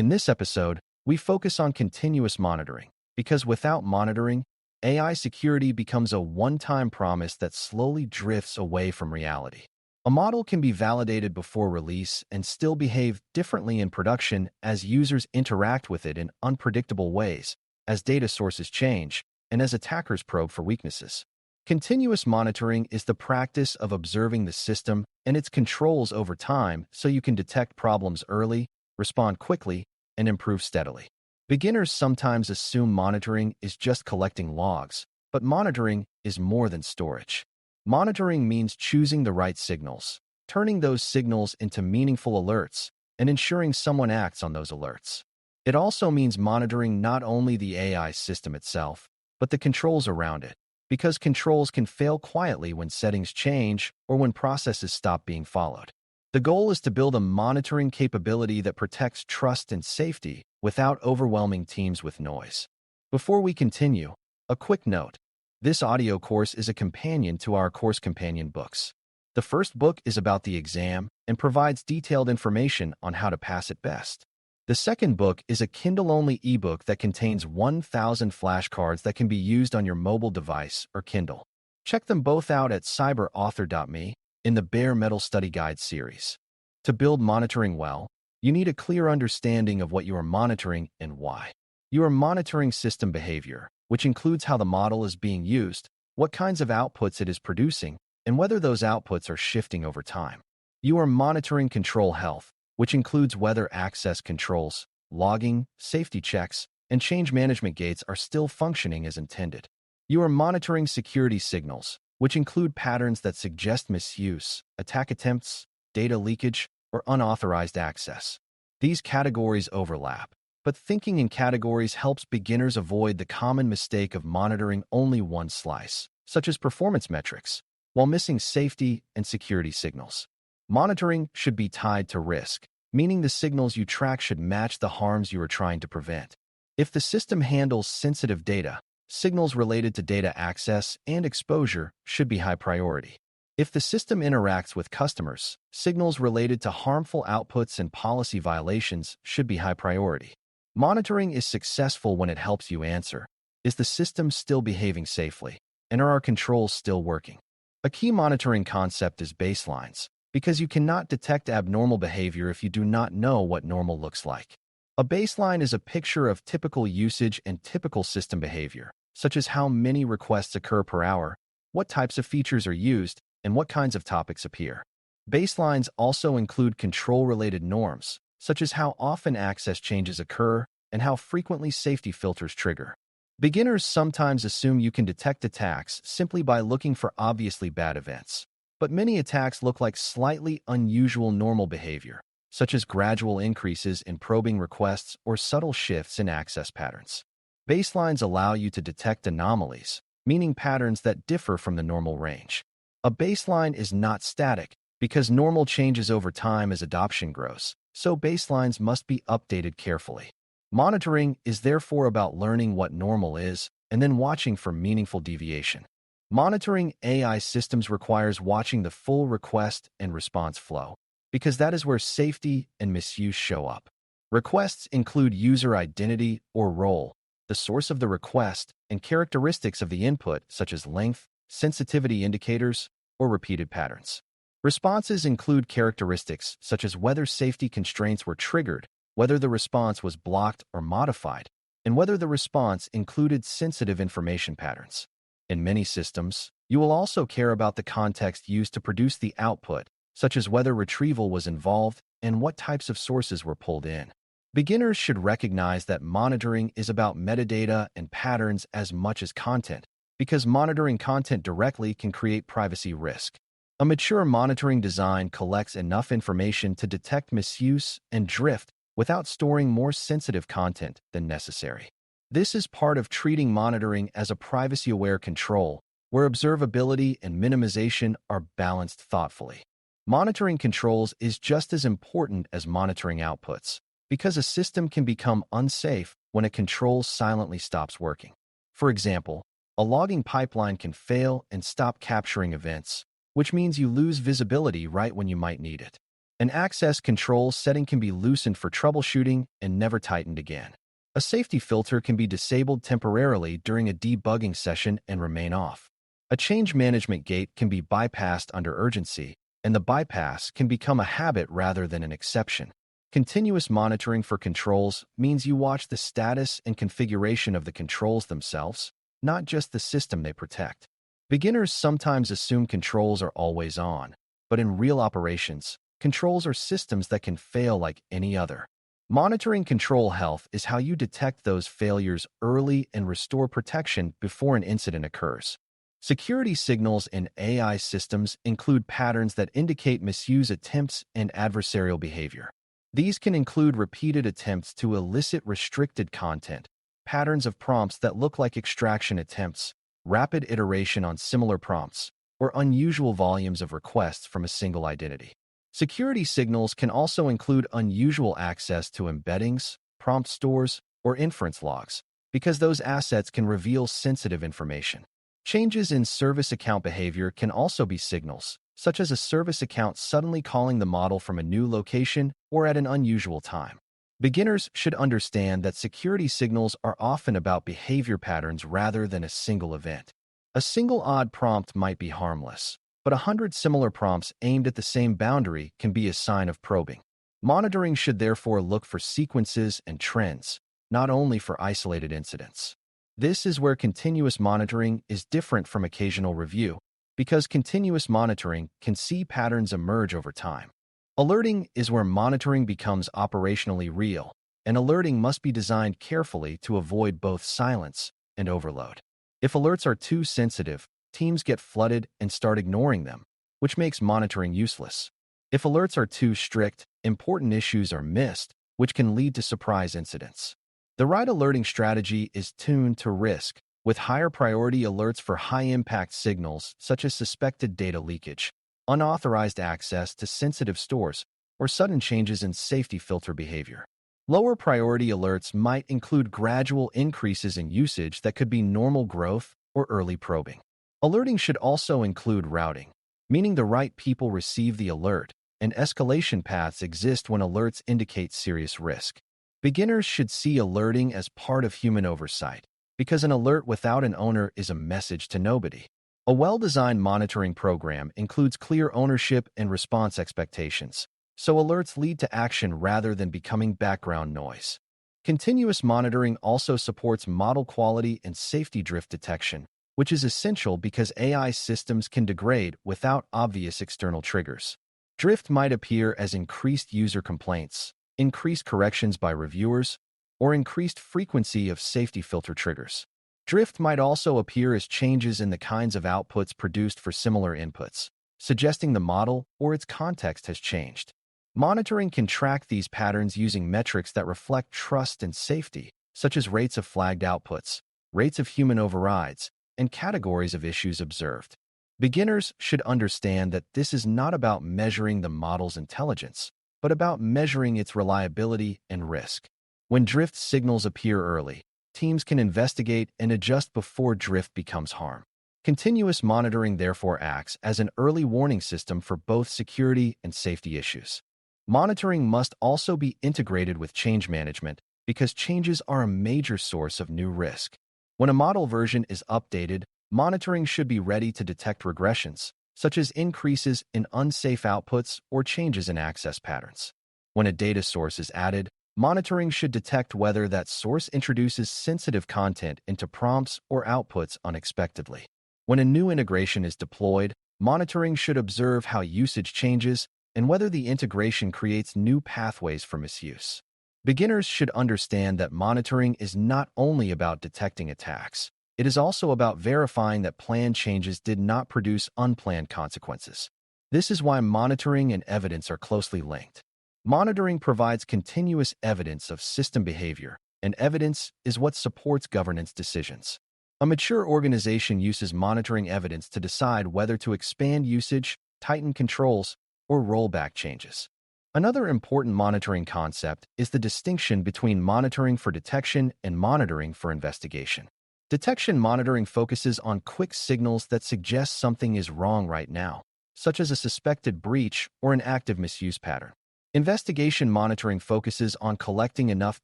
In this episode, we focus on continuous monitoring, because without monitoring, AI security becomes a one-time promise that slowly drifts away from reality. A model can be validated before release and still behave differently in production as users interact with it in unpredictable ways, as data sources change, and as attackers probe for weaknesses. Continuous monitoring is the practice of observing the system and its controls over time so you can detect problems early, respond quickly, and improve steadily. Beginners sometimes assume monitoring is just collecting logs, but monitoring is more than storage. Monitoring means choosing the right signals, turning those signals into meaningful alerts, and ensuring someone acts on those alerts. It also means monitoring not only the AI system itself, but the controls around it, because controls can fail quietly when settings change or when processes stop being followed. The goal is to build a monitoring capability that protects trust and safety without overwhelming teams with noise. Before we continue, a quick note. This audio course is a companion to our course companion books. The first book is about the exam and provides detailed information on how to pass it best. The second book is a Kindle-only ebook that contains 1,000 flashcards that can be used on your mobile device or Kindle. Check them both out at cyber.author.me in the Bare Metal Study Guide series. To build monitoring well, you need a clear understanding of what you are monitoring and why. You are monitoring system behavior, which includes how the model is being used, what kinds of outputs it is producing, and whether those outputs are shifting over time. You are monitoring control health, which includes whether access controls, logging, safety checks, and change management gates are still functioning as intended. You are monitoring security signals, which include patterns that suggest misuse, attack attempts, data leakage, or unauthorized access. These categories overlap, but thinking in categories helps beginners avoid the common mistake of monitoring only one slice, such as performance metrics, while missing safety and security signals. Monitoring should be tied to risk, meaning the signals you track should match the harms you are trying to prevent. If the system handles sensitive data, signals related to data access and exposure should be high priority. If the system interacts with customers, signals related to harmful outputs and policy violations should be high priority. Monitoring is successful when it helps you answer, is the system still behaving safely, and are our controls still working? A key monitoring concept is baselines, because you cannot detect abnormal behavior if you do not know what normal looks like. A baseline is a picture of typical usage and typical system behavior, such as how many requests occur per hour, what types of features are used, and what kinds of topics appear. Baselines also include control-related norms, such as how often access changes occur and how frequently safety filters trigger. Beginners sometimes assume you can detect attacks simply by looking for obviously bad events. But many attacks look like slightly unusual normal behavior, such as gradual increases in probing requests or subtle shifts in access patterns. Baselines allow you to detect anomalies, meaning patterns that differ from the normal range. A baseline is not static because normal changes over time as adoption grows, so baselines must be updated carefully. Monitoring is therefore about learning what normal is and then watching for meaningful deviation. Monitoring AI systems requires watching the full request and response flow, because that is where safety and misuse show up. Requests include user identity or role, the source of the request, and characteristics of the input such as length, sensitivity indicators, or repeated patterns. Responses include characteristics such as whether safety constraints were triggered, whether the response was blocked or modified, and whether the response included sensitive information patterns. In many systems, you will also care about the context used to produce the output, such as whether retrieval was involved and what types of sources were pulled in. Beginners should recognize that monitoring is about metadata and patterns as much as content, because monitoring content directly can create privacy risk. A mature monitoring design collects enough information to detect misuse and drift without storing more sensitive content than necessary. This is part of treating monitoring as a privacy-aware control, where observability and minimization are balanced thoughtfully. Monitoring controls is just as important as monitoring outputs, because a system can become unsafe when a control silently stops working. For example, a logging pipeline can fail and stop capturing events, which means you lose visibility right when you might need it. An access control setting can be loosened for troubleshooting and never tightened again. A safety filter can be disabled temporarily during a debugging session and remain off. A change management gate can be bypassed under urgency, and the bypass can become a habit rather than an exception. Continuous monitoring for controls means you watch the status and configuration of the controls themselves, not just the system they protect. Beginners sometimes assume controls are always on, but in real operations, controls are systems that can fail like any other. Monitoring control health is how you detect those failures early and restore protection before an incident occurs. Security signals in AI systems include patterns that indicate misuse attempts and adversarial behavior. These can include repeated attempts to elicit restricted content, patterns of prompts that look like extraction attempts, rapid iteration on similar prompts, or unusual volumes of requests from a single identity. Security signals can also include unusual access to embeddings, prompt stores, or inference logs, because those assets can reveal sensitive information. Changes in service account behavior can also be signals, such as a service account suddenly calling the model from a new location or at an unusual time. Beginners should understand that security signals are often about behavior patterns rather than a single event. A single odd prompt might be harmless, but 100 similar prompts aimed at the same boundary can be a sign of probing. Monitoring should therefore look for sequences and trends, not only for isolated incidents. This is where continuous monitoring is different from occasional review, because continuous monitoring can see patterns emerge over time. Alerting is where monitoring becomes operationally real, and alerting must be designed carefully to avoid both silence and overload. If alerts are too sensitive, teams get flooded and start ignoring them, which makes monitoring useless. If alerts are too strict, important issues are missed, which can lead to surprise incidents. The right alerting strategy is tuned to risk, with higher priority alerts for high-impact signals such as suspected data leakage, unauthorized access to sensitive stores, or sudden changes in safety filter behavior. Lower priority alerts might include gradual increases in usage that could be normal growth or early probing. Alerting should also include routing, meaning the right people receive the alert, and escalation paths exist when alerts indicate serious risk. Beginners should see alerting as part of human oversight, because an alert without an owner is a message to nobody. A well-designed monitoring program includes clear ownership and response expectations, so alerts lead to action rather than becoming background noise. Continuous monitoring also supports model quality and safety drift detection, which is essential because AI systems can degrade without obvious external triggers. Drift might appear as increased user complaints, increased corrections by reviewers, or increased frequency of safety filter triggers. Drift might also appear as changes in the kinds of outputs produced for similar inputs, suggesting the model or its context has changed. Monitoring can track these patterns using metrics that reflect trust and safety, such as rates of flagged outputs, rates of human overrides, and categories of issues observed. Beginners should understand that this is not about measuring the model's intelligence, but about measuring its reliability and risk. When drift signals appear early, teams can investigate and adjust before drift becomes harm. Continuous monitoring therefore acts as an early warning system for both security and safety issues. Monitoring must also be integrated with change management because changes are a major source of new risk. When a model version is updated, monitoring should be ready to detect regressions, such as increases in unsafe outputs or changes in access patterns. When a data source is added, monitoring should detect whether that source introduces sensitive content into prompts or outputs unexpectedly. When a new integration is deployed, monitoring should observe how usage changes and whether the integration creates new pathways for misuse. Beginners should understand that monitoring is not only about detecting attacks, it is also about verifying that planned changes did not produce unplanned consequences. This is why monitoring and evidence are closely linked. Monitoring provides continuous evidence of system behavior, and evidence is what supports governance decisions. A mature organization uses monitoring evidence to decide whether to expand usage, tighten controls, or roll back changes. Another important monitoring concept is the distinction between monitoring for detection and monitoring for investigation. Detection monitoring focuses on quick signals that suggest something is wrong right now, such as a suspected breach or an active misuse pattern. Investigation monitoring focuses on collecting enough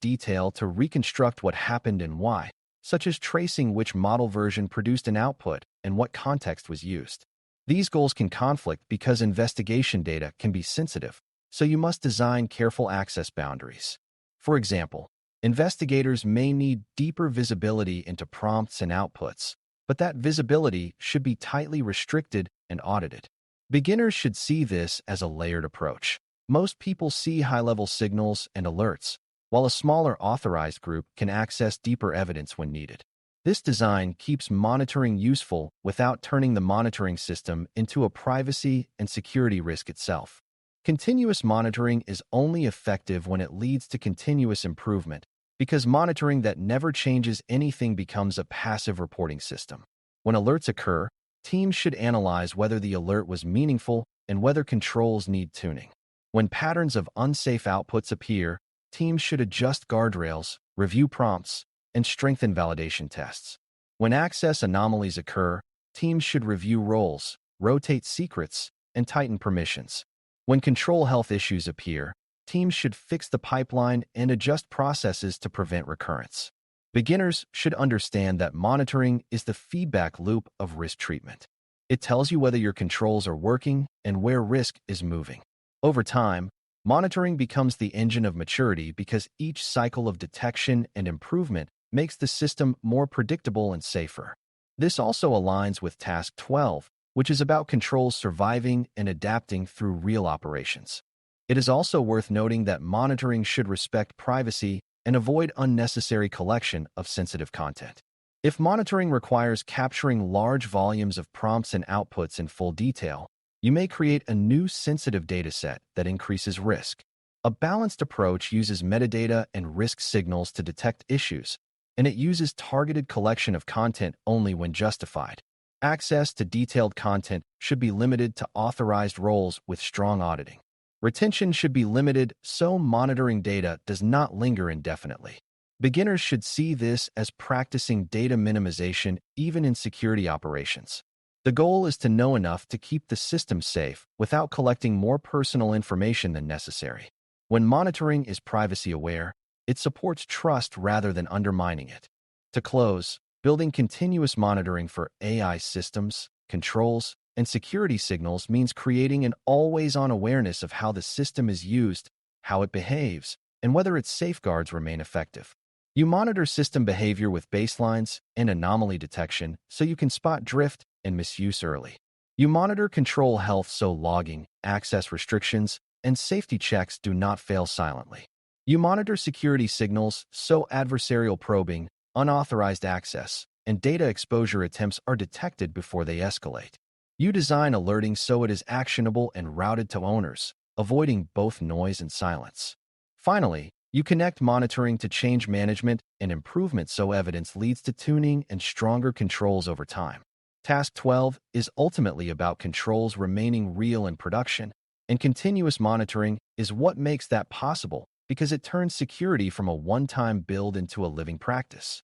detail to reconstruct what happened and why, such as tracing which model version produced an output and what context was used. These goals can conflict because investigation data can be sensitive, so you must design careful access boundaries. For example, investigators may need deeper visibility into prompts and outputs, but that visibility should be tightly restricted and audited. Beginners should see this as a layered approach. Most people see high-level signals and alerts, while a smaller authorized group can access deeper evidence when needed. This design keeps monitoring useful without turning the monitoring system into a privacy and security risk itself. Continuous monitoring is only effective when it leads to continuous improvement, because monitoring that never changes anything becomes a passive reporting system. When alerts occur, teams should analyze whether the alert was meaningful and whether controls need tuning. When patterns of unsafe outputs appear, teams should adjust guardrails, review prompts, and strengthen validation tests. When access anomalies occur, teams should review roles, rotate secrets, and tighten permissions. When control health issues appear, teams should fix the pipeline and adjust processes to prevent recurrence. Beginners should understand that monitoring is the feedback loop of risk treatment. It tells you whether your controls are working and where risk is moving. Over time, monitoring becomes the engine of maturity because each cycle of detection and improvement makes the system more predictable and safer. This also aligns with Task 12, which is about controls surviving and adapting through real operations. It is also worth noting that monitoring should respect privacy and avoid unnecessary collection of sensitive content. If monitoring requires capturing large volumes of prompts and outputs in full detail, you may create a new sensitive dataset that increases risk. A balanced approach uses metadata and risk signals to detect issues, and it uses targeted collection of content only when justified. Access to detailed content should be limited to authorized roles with strong auditing. Retention should be limited so monitoring data does not linger indefinitely. Beginners should see this as practicing data minimization even in security operations. The goal is to know enough to keep the system safe without collecting more personal information than necessary. When monitoring is privacy-aware, it supports trust rather than undermining it. To close, building continuous monitoring for AI systems, controls, and security signals means creating an always-on awareness of how the system is used, how it behaves, and whether its safeguards remain effective. You monitor system behavior with baselines and anomaly detection so you can spot drift and misuse early. You monitor control health so logging, access restrictions, and safety checks do not fail silently. You monitor security signals so adversarial probing, unauthorized access, and data exposure attempts are detected before they escalate. You design alerting so it is actionable and routed to owners, avoiding both noise and silence. Finally, you connect monitoring to change management and improvement so evidence leads to tuning and stronger controls over time. Task 12 is ultimately about controls remaining real in production, and continuous monitoring is what makes that possible because it turns security from a one-time build into a living practice.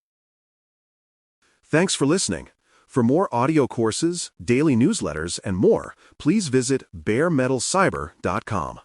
Thanks for listening. For more audio courses, daily newsletters, and more, please visit DailyCyber.News.